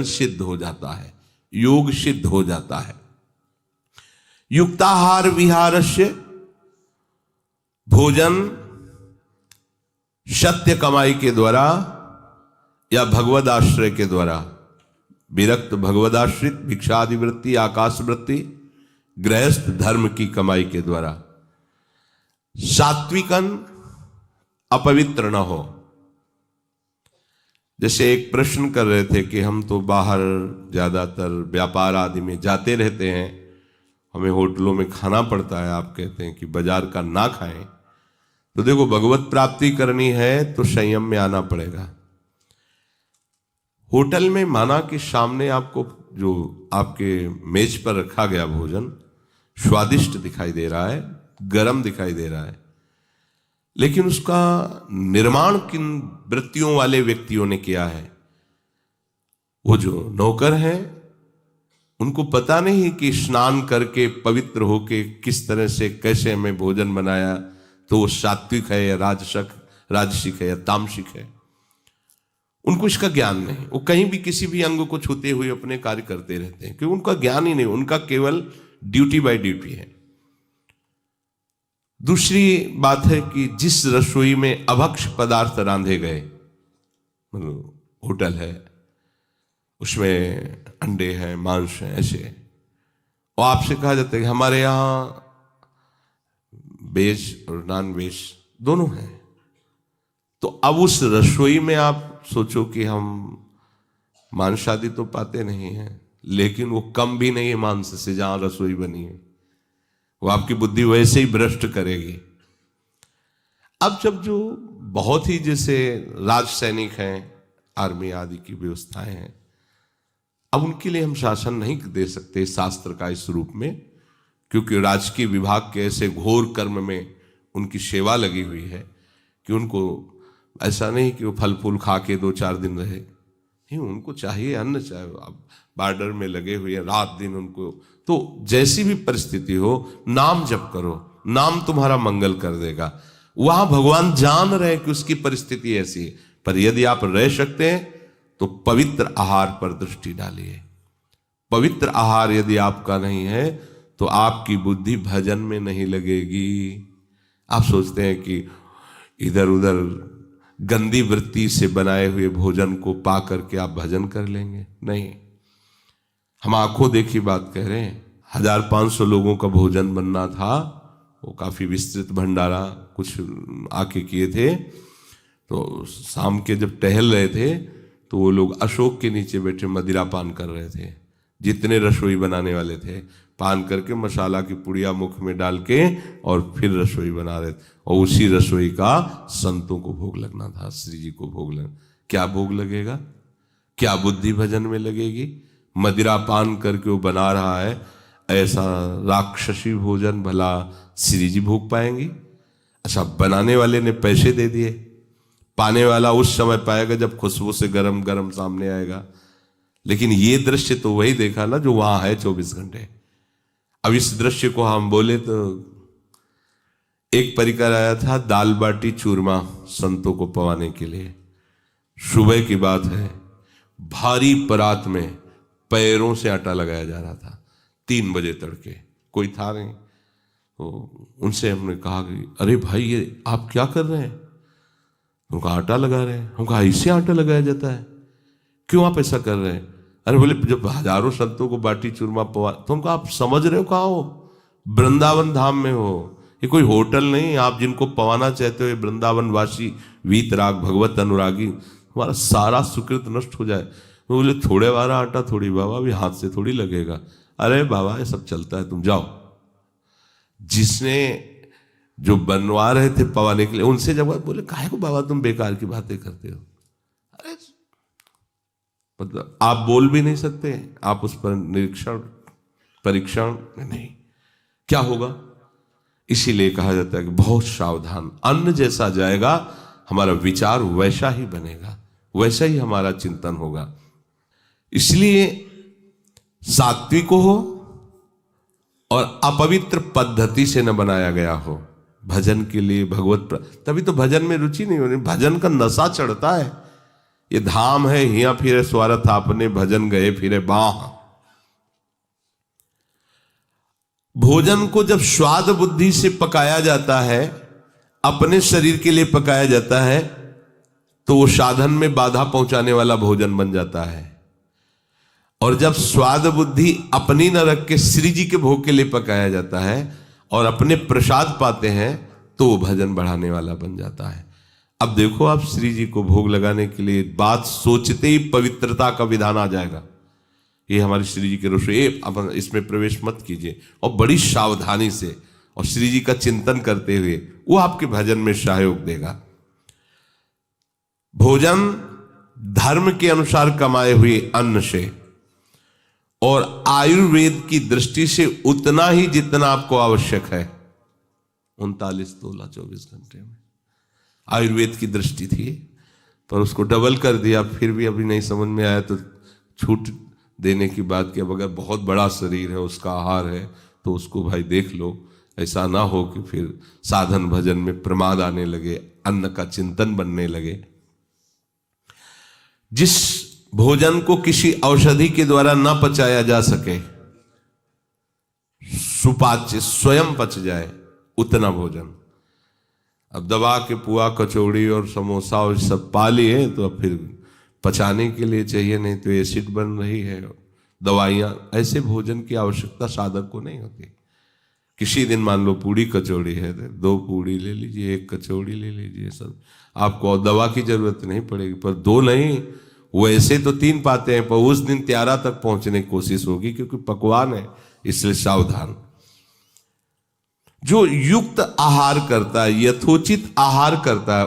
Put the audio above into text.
सिद्ध हो जाता है, योग सिद्ध हो जाता है। युक्ताहार विहारस्य, भोजन सत्य कमाई के द्वारा या भगवद आश्रय के द्वारा, विरक्त भगवदाश्रित भिक्षादि वृत्ति, आकाश वृत्ति, गृहस्थ धर्म की कमाई के द्वारा। सात्विकन अपवित्र न हो। जैसे एक प्रश्न कर रहे थे कि हम तो बाहर ज्यादातर व्यापार आदि में जाते रहते हैं, हमें होटलों में खाना पड़ता है, आप कहते हैं कि बाजार का ना खाएं। तो देखो, भगवत प्राप्ति करनी है तो संयम में आना पड़ेगा। होटल में माना कि सामने आपको जो आपके मेज पर रखा गया भोजन स्वादिष्ट दिखाई दे रहा है, गर्म दिखाई दे रहा है, लेकिन उसका निर्माण किन वृत्तियों वाले व्यक्तियों ने किया है? वो जो नौकर हैं, उनको पता नहीं कि स्नान करके पवित्र होके किस तरह से कैसे हमें भोजन बनाया, तो वो सात्विक है या राजसिक है या तामसिक है। उनको इसका ज्ञान नहीं। वो कहीं भी किसी भी अंग को छूते हुए अपने कार्य करते रहते हैं, क्योंकि उनका ज्ञान ही नहीं, उनका केवल ड्यूटी बाय ड्यूटी है। दूसरी बात है कि जिस रसोई में अभक्ष पदार्थ रांधे गए, होटल है, उसमें अंडे हैं, मांस है, ऐसे, और आपसे कहा जाता है कि हमारे यहां वेज और नॉन वेज दोनों हैं, तो अब उस रसोई में आप सोचो कि हम मांस आदि तो पाते नहीं हैं, लेकिन वो कम भी नहीं है मांस से जहां रसोई बनी है। वो आपकी बुद्धि वैसे ही भ्रष्ट करेगी। अब जब जो बहुत ही जैसे राज सैनिक हैं, आर्मी आदि की व्यवस्थाएं हैं, अब उनके लिए हम शासन नहीं दे सकते शास्त्र का इस रूप में, क्योंकि राजकीय विभाग के ऐसे घोर कर्म में उनकी सेवा लगी हुई है कि उनको ऐसा नहीं कि वो फल फूल खा के 2-4 दिन रहे, नहीं, उनको चाहिए अन्न। चाहे आप बॉर्डर में लगे हुए हैं रात दिन, उनको तो जैसी भी परिस्थिति हो नाम जप करो, नाम तुम्हारा मंगल कर देगा। वहां भगवान जान रहे कि उसकी परिस्थिति ऐसी है, पर यदि आप रह सकते हैं तो पवित्र आहार पर दृष्टि डालिए। पवित्र आहार यदि आपका नहीं है तो आपकी बुद्धि भजन में नहीं लगेगी। आप सोचते हैं कि इधर उधर गंदी वृत्ति से बनाए हुए भोजन को पा करके आप भजन कर लेंगे, नहीं। हम आंखों देखी बात कह रहे हैं। 1500 लोगों का भोजन बनना था, वो काफी विस्तृत भंडारा कुछ आके किए थे। तो शाम के जब टहल रहे थे तो वो लोग अशोक के नीचे बैठे मदिरा पान कर रहे थे। जितने रसोई बनाने वाले थे, पान करके मसाला की पुड़िया मुख में डाल के और फिर रसोई बना रहे थे, और उसी रसोई का संतों को भोग लगना था, श्री जी को भोग लगना। क्या भोग लगेगा? क्या बुद्धि भजन में लगेगी? मदिरा पान करके वो बना रहा है, ऐसा राक्षसी भोजन भला श्री जी भोग पाएंगी? अच्छा, बनाने वाले ने पैसे दे दिए, पाने वाला उस समय पाएगा जब खुशबू से गरम गरम सामने आएगा। लेकिन ये दृश्य तो वही देखा ना जो वहां है 24 घंटे। अब इस दृश्य को हम बोले तो एक परिकर आया था दाल बाटी चूरमा संतों को पवाने के लिए। सुबह की बात है, भारी परात में पैरों से आटा लगाया जा रहा था, 3 बजे तड़के, कोई था नहीं। तो उनसे हमने कहा कि अरे भाई, ये आप क्या कर रहे हैं? उनका आटा लगा रहे हैं। हम कहा इससे आटा लगाया जाता है, क्यों आप ऐसा कर रहे हैं? अरे बोले जब हजारों संतों को बाटी चूरमा पवा, तो हम कहा आप समझ रहे हो कहाँ हो? वृंदावन धाम में हो, ये कोई होटल नहीं। आप जिनको पवाना चाहते हो, ये वृंदावन वासी वीतराग भगवत अनुरागी, हमारा सारा सुकृत नष्ट हो जाए। वो बोले थोड़े वाला आटा थोड़ी बाबा, अभी हाथ से थोड़ी लगेगा। अरे बाबा, ये सब चलता है, तुम जाओ। जिसने जो बनवा रहे थे पवाने के लिए, उनसे जब बोले काहे को बाबा तुम बेकार की बातें करते हो? अरे मतलब आप बोल भी नहीं सकते, आप उस पर परीक्षण नहीं, क्या होगा? इसीलिए कहा जाता है कि बहुत सावधान। अन्न जैसा जाएगा हमारा विचार वैसा ही बनेगा, वैसा ही हमारा चिंतन होगा। इसलिए सात्विक हो और अपवित्र पद्धति से न बनाया गया हो भजन के लिए। भगवत तभी तो भजन में रुचि नहीं होनी, भजन का नशा चढ़ता है। ये धाम है, हिया फिरे स्वार्थ आपने, भजन गए फिरे बाह। भोजन को जब स्वाद बुद्धि से पकाया जाता है, अपने शरीर के लिए पकाया जाता है, तो वो साधन में बाधा पहुंचाने वाला भोजन बन जाता है। और जब स्वाद बुद्धि अपनी न रख के श्री जी के भोग के लिए पकाया जाता है और अपने प्रसाद पाते हैं, तो वो भजन बढ़ाने वाला बन जाता है। अब देखो, आप श्री जी को भोग लगाने के लिए बात सोचते ही पवित्रता का विधान आ जाएगा। ये हमारी श्री जी के रसोई, अब इसमें प्रवेश मत कीजिए, और बड़ी सावधानी से और श्री जी का चिंतन करते हुए वो आपके भजन में सहयोग देगा। भोजन धर्म के अनुसार कमाए हुए अन्न से और आयुर्वेद की दृष्टि से उतना ही जितना आपको आवश्यक है, 39 तोला 24 घंटे में आयुर्वेद की दृष्टि थी, पर उसको डबल कर दिया। फिर भी अभी नहीं समझ में आया तो छूट देने की बात की। अब अगर बहुत बड़ा शरीर है, उसका आहार है, तो उसको भाई देख लो, ऐसा ना हो कि फिर साधन भजन में प्रमाद आने लगे, अन्न का चिंतन बनने लगे। जिस भोजन को किसी औषधि के द्वारा न पचाया जा सके, सुपाच्य स्वयं पच जाए, उतना भोजन। अब दबा के पुआ कचौड़ी और समोसा और सब पा लिए, तो अब फिर पचाने के लिए चाहिए, नहीं तो एसिड बन रही है, दवाइयां। ऐसे भोजन की आवश्यकता साधक को नहीं होती। किसी दिन मान लो पूड़ी कचौड़ी है, 2 पूड़ी ले लीजिए, 1 कचौड़ी ले लीजिए, सब आपको दवा की जरूरत नहीं पड़ेगी। पर 2 नहीं, वैसे तो 3 पाते हैं, पर उस दिन 13 तक पहुंचने की कोशिश होगी, क्योंकि पकवान है, इसलिए सावधान। जो युक्त आहार करता है, यथोचित आहार करता है,